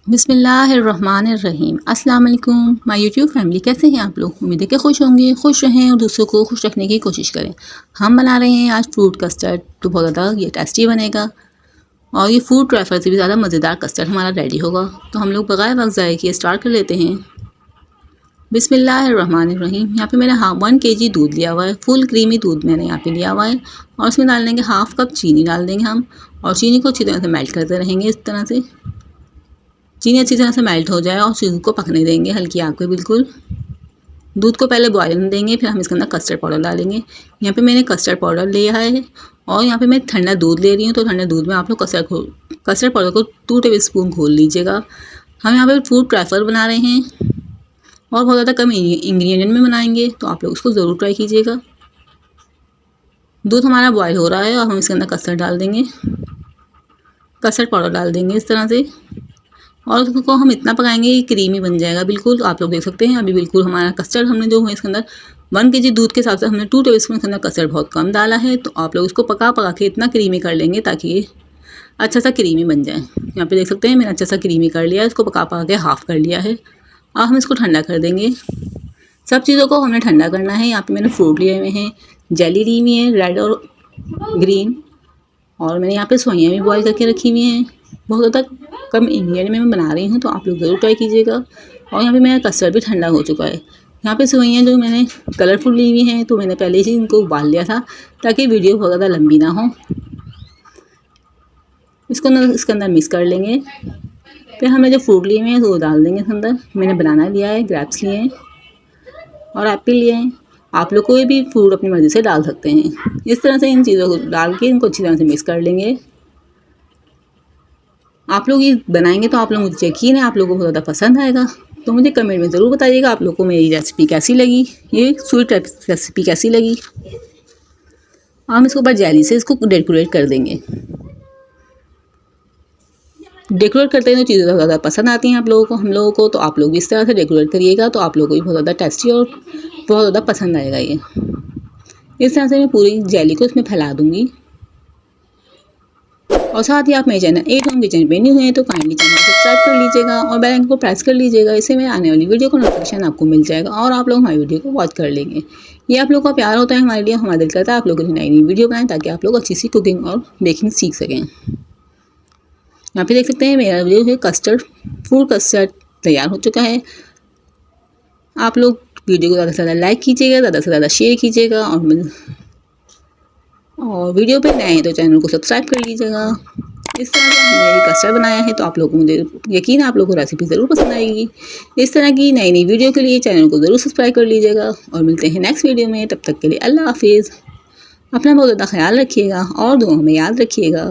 बिस्मिल्लाहिर्रहमानिर्रहीम। अस्सलाम वालेकुम माय यूट्यूब फैमिली, कैसे हैं आप लोग? उम्मीद है कि खुश होंगे, खुश रहें और दूसरों को खुश रखने की कोशिश करें। हम बना रहे हैं आज फ्रूट कस्टर्ड, तो बहुत ज़्यादा ये टेस्टी बनेगा और ये फूड ट्रैफर से भी ज़्यादा मज़ेदार कस्टर्ड हमारा रेडी होगा। तो हम लोग बगैर वक्त ज़ाया किए स्टार्ट कर लेते हैं। बिस्मिल्लाहिर्रहमानिर्रहीम। यहाँ पे मैंने 1 kg दूध लिया हुआ है, फुल क्रीमी दूध मैंने यहाँ पे लिया हुआ है और उसमें डाल देंगे 1/2 कप चीनी डाल देंगे हम, और चीनी को अच्छी तरह से मेल्ट करते रहेंगे। इस तरह से चीनी अच्छी तरह से मेल्ट हो जाए और चीनी को पकने देंगे हल्की आग पे बिल्कुल। दूध को पहले बॉयल होने देंगे, फिर हम इसके अंदर कस्टर्ड पाउडर डालेंगे। यहाँ पे मैंने कस्टर्ड पाउडर लिया है और यहाँ पे मैं ठंडा दूध ले रही हूँ, तो ठंडे दूध में आप लोग कस्टर्ड पाउडर को 2 टेबलस्पून घोल लीजिएगा। हम यहाँ पे फूड ट्रैफर बना रहे हैं और बहुत ज़्यादा कम इंग्रेडिएंट में बनाएंगे, तो आप लोग उसको ज़रूर ट्राई कीजिएगा। दूध हमारा बॉयल हो रहा है और हम इसके अंदर कस्टर्ड डाल देंगे, कस्टर्ड पाउडर डाल देंगे इस तरह से, और उसको हम इतना पकाएंगे कि क्रीमी बन जाएगा बिल्कुल। तो आप लोग देख सकते हैं अभी बिल्कुल हमारा कस्टर्ड हमने जो है इसके अंदर 1 kg दूध के हिसाब से हमने 2 टेबलस्पून इसके अंदर कस्टर्ड बहुत कम डाला है। तो आप लोग इसको पका के इतना क्रीमी कर लेंगे ताकि ये अच्छा सा क्रीमी बन जाए। यहाँ पे देख सकते हैं मैंने अच्छा सा क्रीमी कर लिया है, इसको पका के हाफ़ कर लिया है। अब हम इसको ठंडा कर देंगे। सब चीज़ों को हमने ठंडा करना है। यहाँ पे मैंने फ्रूट लिए हुए हैं, जेली ली हुई है रेड और ग्रीन, और मैंने यहाँ पे सोइयाँ भी बॉयल करके रखी हुई हैं। बहुत ज़्यादा कम इंग्रेडिएंट में मैं बना रही हूँ, तो आप लोग ज़रूर ट्राई कीजिएगा। और यहाँ पे मेरा कस्टर्ड भी ठंडा हो चुका है। यहाँ पे सेवइयाँ जो मैंने कलरफुल ली हुई हैं, तो मैंने पहले ही इनको उबाल लिया था ताकि वीडियो बहुत ज़्यादा लंबी ना हो। इसके अंदर मिक्स कर लेंगे। फिर हमने जो फ्रूट लिए हुए हैं वो डाल देंगे इसके अंदर। मैंने बनाना लिया है, ग्रेप्स लिए हैं और एप्पल लिए हैं। आप लोग कोई भी फ्रूट अपनी मर्ज़ी से डाल सकते हैं। इस तरह से इन चीज़ों को डाल के इनको अच्छी तरह से मिक्स कर लेंगे। आप लोग ये बनाएंगे तो आप लोग, मुझे यकीन है आप लोगों को बहुत ज़्यादा पसंद आएगा। तो मुझे कमेंट में ज़रूर बताइएगा आप लोगों को मेरी रेसिपी कैसी लगी, ये स्वीट रेसिपी कैसी लगी। हम इसके ऊपर जेली से इसको डेकोरेट कर देंगे। डेकोरेट करते हैं तो चीज़ें ज़्यादा पसंद आती हैं आप लोगों को, हम लोगों को। तो आप लोग भी इस तरह से डेकोरेट करिएगा, तो आप लोगों को भी बहुत ज़्यादा टेस्टी और बहुत ज़्यादा पसंद आएगा ये। इस तरह से मैं पूरी जेली को इसमें फैला दूँगी। और साथ ही आप मेरे चैनल एट होम किचन पे न्यू हैं तो काइंडली चैनल को सब्सक्राइब कर लीजिएगा और बेल आइकन को प्रेस कर लीजिएगा। इससे मेरे आने वाली वीडियो का नोटिफिकेशन आपको मिल जाएगा और आप लोग हमारी वीडियो को वॉच कर लेंगे। ये आप लोगों का प्यार होता है हमारे लिए, हमारा दिल करता है आप लोगों की नई वीडियो बनाएं ताकि आप लोग अच्छी सी कुकिंग और बेकिंग सीख सकें। यहाँ पे देख सकते हैं मेरा जो है फूड कस्टर्ड तैयार हो चुका है। आप लोग वीडियो को ज़्यादा से ज़्यादा लाइक कीजिएगा, ज़्यादा से ज़्यादा शेयर कीजिएगा, और वीडियो पे नए हैं तो चैनल को सब्सक्राइब कर लीजिएगा। इस तरह से हमने ये कस्टर्ड बनाया है, तो आप लोगों को, मुझे यकीन है आप लोगों को रेसिपी ज़रूर पसंद आएगी। इस तरह की नई नई वीडियो के लिए चैनल को ज़रूर सब्सक्राइब कर लीजिएगा और मिलते हैं नेक्स्ट वीडियो में। तब तक के लिए अल्लाह हाफिज़। अपना बहुत ज़्यादा ख्याल रखिएगा और दुआ में याद रखिएगा।